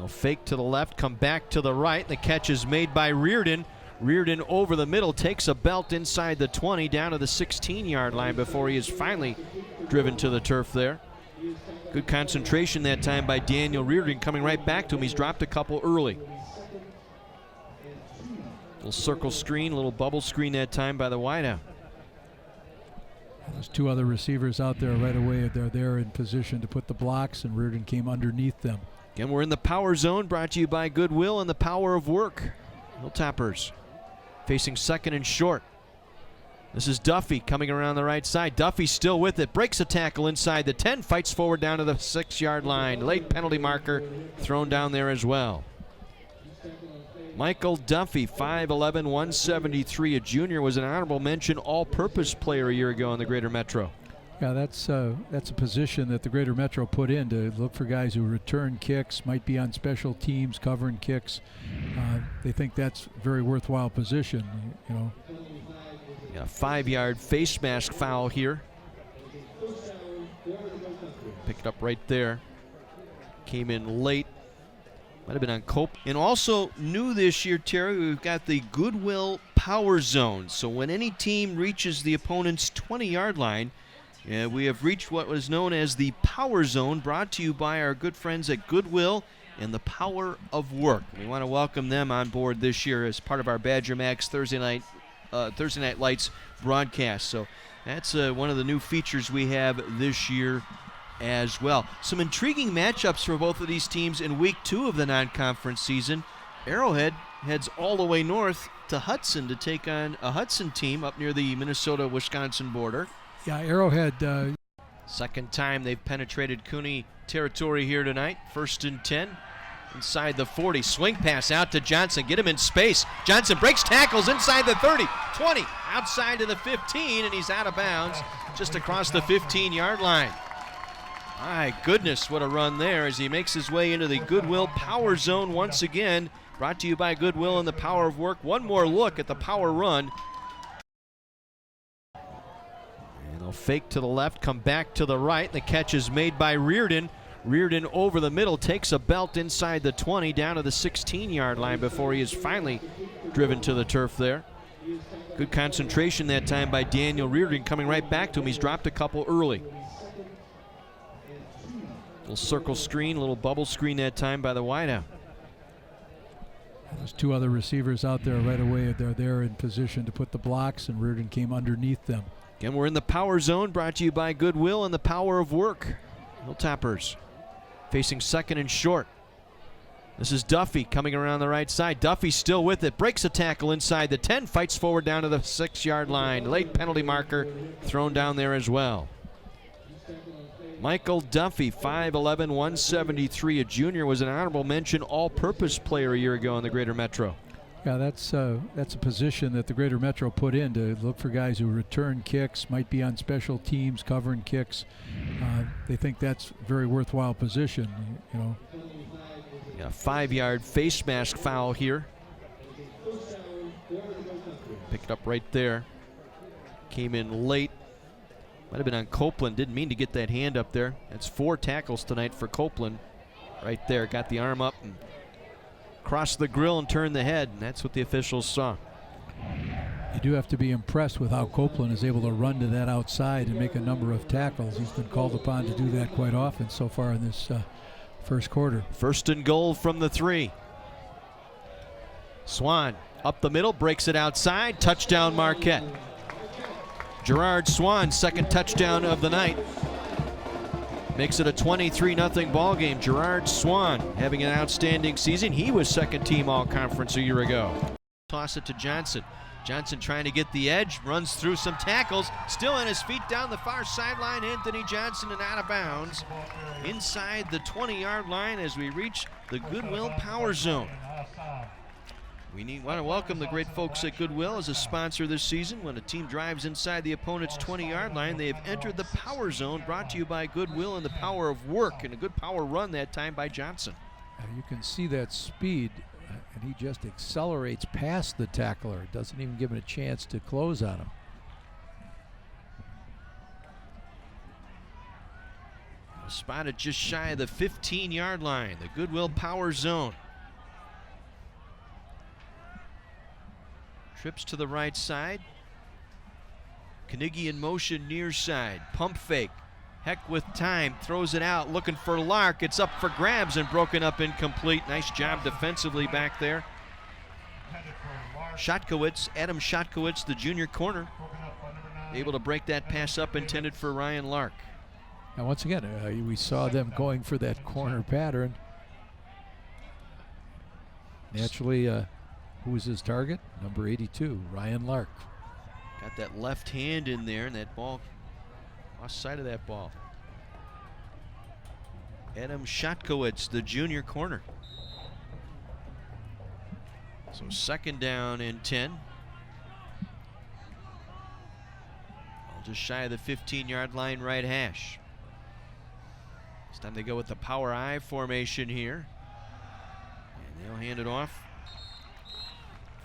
They'll fake to the left, come back to the right. The catch is made by Reardon. Reardon over the middle, takes a belt inside the 20, down to the 16-yard line before he is finally driven to the turf there. Good concentration that time by Daniel Reardon, coming right back to him. He's dropped a couple early. Little circle screen, little bubble screen that time by the wideout. There's two other receivers out there right away. They're there in position to put the blocks, and Reardon came underneath them. Again, we're in the power zone, brought to you by Goodwill and the power of work. Hilltoppers facing second and short. This is Duffy coming around the right side. Duffy still with it, breaks a tackle inside the 10, fights forward down to the 6-yard line. Late penalty marker thrown down there as well. Michael Duffy, 5'11", 173, a junior, was an honorable mention all-purpose player a year ago in the Greater Metro. Yeah, that's a position that the Greater Metro put in to look for guys who return kicks, might be on special teams covering kicks. They think that's a very worthwhile position, you know. Yeah, 5-yard face mask foul here. Picked up right there. Came in late. Might have been on Cope. And also new this year, Terry, we've got the Goodwill power zone. So when any team reaches the opponent's 20-yard line, we have reached what was known as the power zone, brought to you by our good friends at Goodwill and the power of work. We want to welcome them on board this year as part of our Badger Max Thursday Night Lights broadcast. So that's one of the new features we have this year as well. Some intriguing matchups for both of these teams in week 2 of the non-conference season. Arrowhead heads all the way north to Hudson to take on a Hudson team up near the Minnesota-Wisconsin border. Yeah, Arrowhead. Second time they've penetrated Cooney territory here tonight. 1st and 10. Inside the 40. Swing pass out to Johnson. Get him in space. Johnson breaks tackles inside the 30. 20. Outside to the 15, and he's out of bounds just across the 15-yard line. My goodness, what a run there as he makes his way into the Goodwill power zone once again. Brought to you by Goodwill and the power of work. One more look at the power run. And they'll fake to the left, come back to the right. The catch is made by Reardon. Reardon over the middle, takes a belt inside the 20, down to the 16-yard line before he is finally driven to the turf there. Good concentration that time by Daniel Reardon, coming right back to him. He's dropped a couple early. Little circle screen, little bubble screen that time by the wideout. There's two other receivers out there right away. They're there in position to put the blocks, and Reardon came underneath them. Again, we're in the power zone, brought to you by Goodwill and the power of work. Hilltoppers facing second and short. This is Duffy coming around the right side. Duffy still with it, breaks a tackle inside the 10, fights forward down to the 6-yard line. Late penalty marker thrown down there as well. Michael Duffy, 5'11", 173, a junior, was an honorable mention all-purpose player a year ago in the Greater Metro. Yeah, that's a position that the Greater Metro put in to look for guys who return kicks, might be on special teams covering kicks. They think that's a very worthwhile position, you know. Yeah, 5-yard face mask foul here. Picked up right there. Came in late. Might have been on Copeland. Didn't mean to get that hand up there. That's 4 tackles tonight for Copeland. Right there. Got the arm up and crossed the grill and turned the head, and that's what the officials saw. You do have to be impressed with how Copeland is able to run to that outside and make a number of tackles. He's been called upon to do that quite often so far in this first quarter. 1st and goal from the 3. Swan up the middle, breaks it outside. Touchdown Marquette. Gerard Swan, 2nd touchdown of the night. Makes it a 23-0 ball game. Gerard Swan having an outstanding season. He was 2nd team all-conference a year ago. Toss it to Johnson. Johnson trying to get the edge, runs through some tackles, still on his feet down the far sideline. Anthony Johnson and out of bounds inside the 20-yard line as we reach the Goodwill power zone. We want to welcome the great folks at Goodwill as a sponsor this season. When a team drives inside the opponent's 20-yard line, they have entered the power zone, brought to you by Goodwill and the power of work, and a good power run that time by Johnson. You can see that speed, and he just accelerates past the tackler. Doesn't even give him a chance to close on him. Spotted just shy of the 15-yard line, the Goodwill power zone. Trips to the right side. Knigge in motion near side. Pump fake. Heck with time. Throws it out. Looking for Lark. It's up for grabs and broken up incomplete. Nice job defensively back there. Shotkowitz, Adam Shotkowitz, the junior corner, able to break that pass up intended for Ryan Lark. Now once again, we saw them going for that corner pattern. Naturally, who was his target? Number 82, Ryan Lark. Got that left hand in there, and that ball, lost sight of that ball. Adam Shotkowitz, the junior corner. So 2nd down and 10. Just shy of the 15-yard line, right hash. This time they go with the power I formation here. And they'll hand it off.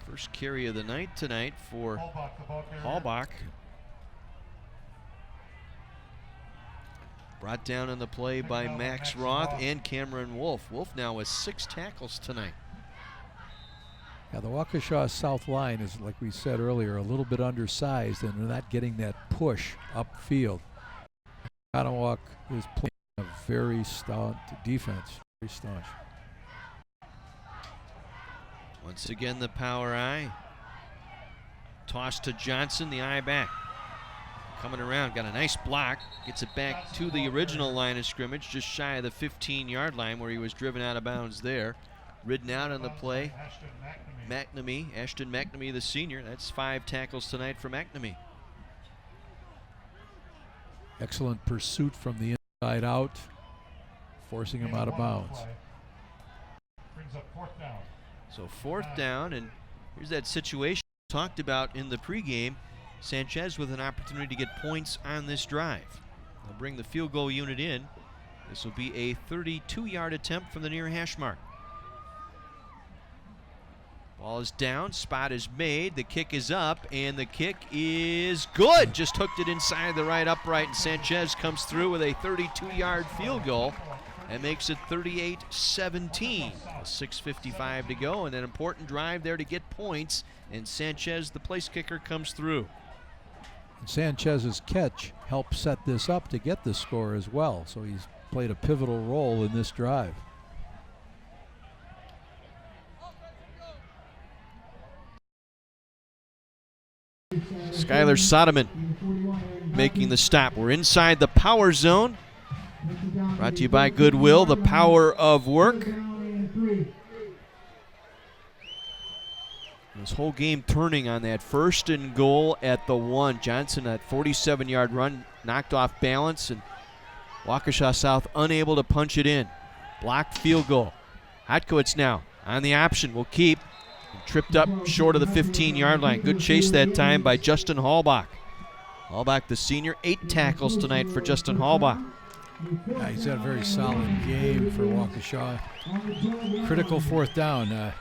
First carry of the night tonight for Halbach. Brought down on the play by Max Roth and Cameron Wolf. Wolf now with 6 tackles tonight. Yeah, the Waukesha South line is, like we said earlier, a little bit undersized, and they're not getting that push upfield. Ottawa is playing a very stout defense, very staunch. Once again, the power I. Toss to Johnson, the eye back. Coming around, got a nice block. Gets it back to the original line of scrimmage, just shy of the 15-yard line where he was driven out of bounds there. Ridden out on the play. Ashton McNamee, the senior. That's 5 tackles tonight for McNamee. Excellent pursuit from the inside out, forcing him out of bounds. So 4th down, and here's that situation we talked about in the pregame. Sanchez with an opportunity to get points on this drive. They'll bring the field goal unit in. This will be a 32-yard attempt from the near hash mark. Ball is down, spot is made, the kick is up, and the kick is good. Just hooked it inside the right upright, and Sanchez comes through with a 32-yard field goal and makes it 38-17. 6:55 to go, and an important drive there to get points, and Sanchez, the place kicker, comes through. And Sanchez's catch helped set this up to get the score as well, so he's played a pivotal role in this drive. Skylar Soderman making the stop. We're inside the power zone. Brought to you by Goodwill, the power of work. This whole game turning on that 1st and goal at the 1. Johnson, that 47-yard run, knocked off balance, and Waukesha South unable to punch it in. Blocked field goal. Hotkowitz now on the option, will keep. Tripped up short of the 15-yard line. Good chase that time by Justin Halbach. Halbach, the senior, 8 tackles tonight for Justin Halbach. Yeah, he's had a very solid game for Waukesha. Critical 4th down.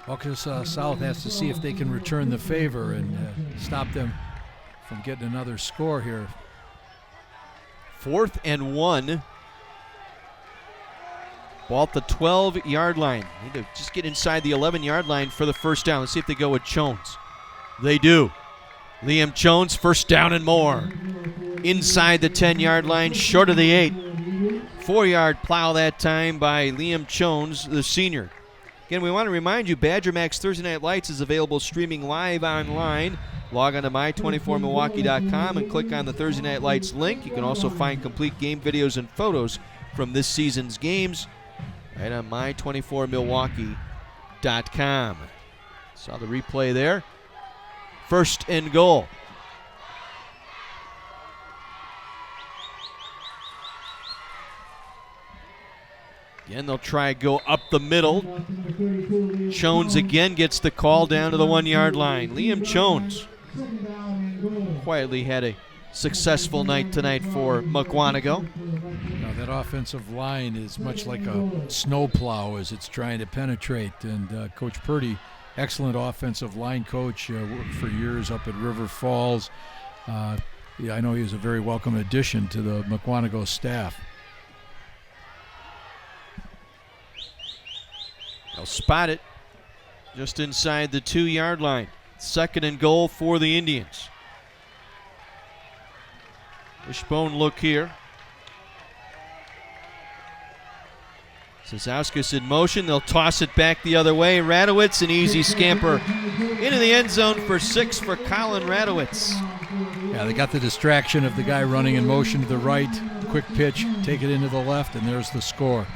Waukesha South has to see if they can return the favor and stop them from getting another score here. 4th and 1. Ball at the 12-yard line. Need to just get inside the 11-yard line for the 1st down. Let's see if they go with Jones. They do. Liam Jones, 1st down and more. Inside the 10-yard line, short of the 8. 4-yard plow that time by Liam Jones, the senior. Again, we want to remind you, Badger Max Thursday Night Lights is available streaming live online. Log on to my24milwaukee.com and click on the Thursday Night Lights link. You can also find complete game videos and photos from this season's games right on my24milwaukee.com. Saw the replay there. 1st and goal. Again, they'll try to go up the middle. Jones again gets the call down to the 1-yard line. Liam Jones quietly had a successful night tonight for Mukwonago. Now that offensive line is much like a snowplow as it's trying to penetrate. And Coach Purdy, excellent offensive line coach, worked for years up at River Falls. Yeah, I know he was a very welcome addition to the McWanago staff. They'll spot it just inside the 2-yard line. 2nd and goal for the Indians. Wishbone look here. Sosowskis in motion. They'll toss it back the other way. Radowitz, an easy scamper into the end zone for 6 for Colin Radowitz. Yeah, they got the distraction of the guy running in motion to the right. Quick pitch, take it into the left, and there's the score.